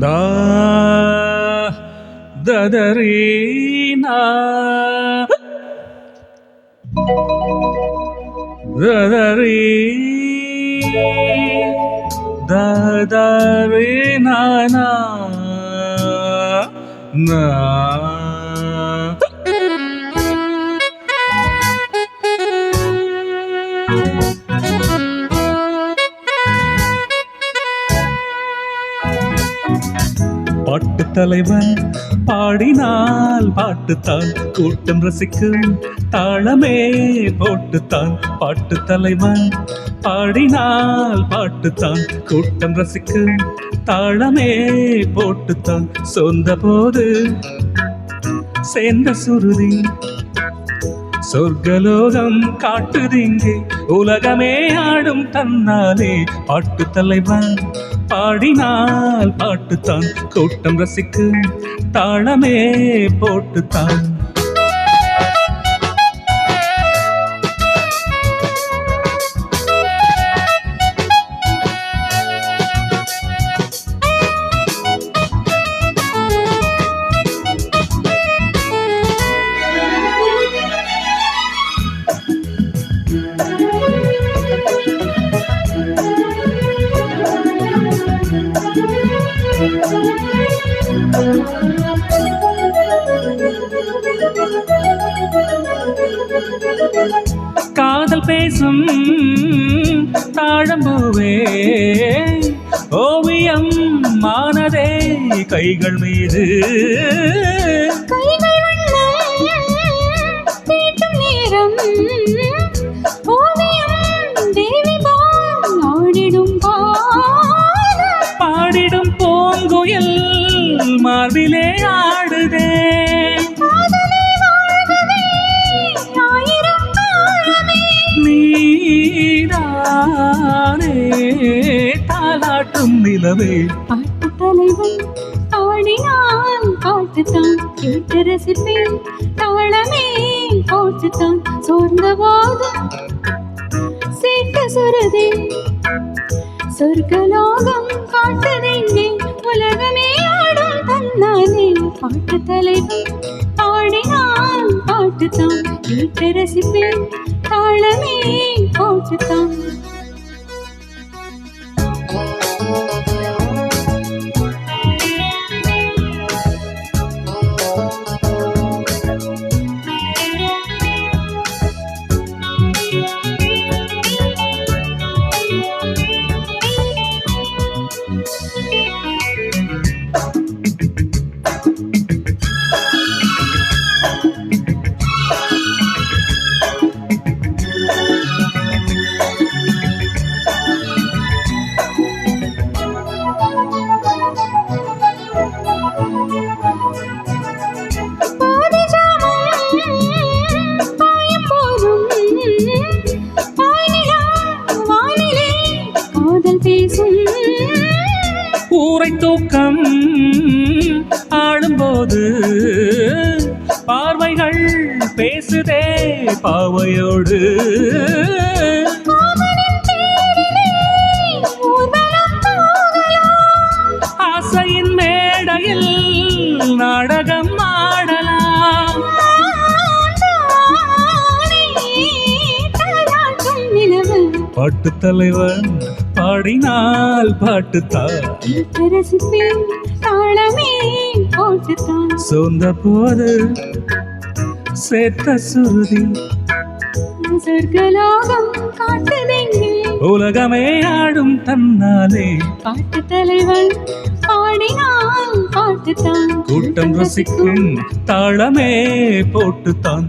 Da da da re na da da re da da re na na na. பாட்டு தலைவன் பாடினால் பாட்டுத்தான் கூட்டம் ரசிக்கும் தாளமே போட்டுத்தான். பாட்டு தலைவன் பாடினால் பாட்டுத்தான் கூட்டம் ரசிக்கும் தாளமே போட்டுத்தான். சொந்த போது சேர்ந்த சுருதி சொர்க்கலோகம் காட்டுதிங்கே உலகமே ஆடும் தன்னாலே. பாட்டு தலைவன் பாடினால் பாட்டுத்தான் கூட்டம் ரசிக்கும் தாளமே போட்டுத்தான். காதல் பேசும் தாழம்பூவே ஓவியம் மானதே கைகள் மீது. பாடிடும் பூங்குயில் மார்பிலே ஆடுதே. நீதானே தாலாட்டும் நிலவே. பாட்டு தலைவன் பாடினால் பாட்டுத்தான் கேட்டு ரசிப்பேன் தாளமே போட்டுத்தான். சோர்ந்த போதும் சேர்த்த சுருதி சொர்க்கலோகம் காட்டுதெங்கே உலகமே ஆடும் தன்னாலே. பாட்டு தலைவன் பாடினால் பாட்டுத்தான் கேட்டு ரசிப்பேன் தாளமே போட்டுத்தான். ஊரை தூக்கம் ஆளும்போது பார்வைகள் பேசுதே பாவையோடு. ஆசையின் மேடையில் நாடகம் ஆடலாம். பாட்டு தலைவன் பாடினால் பாட்டுத்தான் ரசிப்பேன் தாளமே போட்டுத்தான். சொந்த போது சேர்த்த சுருதி சொர்க்கலோகம் காட்டுதெங்கே உலகமே ஆடும் தன்னாலே. பாட்டு தலைவன் பாடினால் பாட்டுத்தான் கூட்டம் ரசிக்கும் தாளமே போட்டுத்தான்.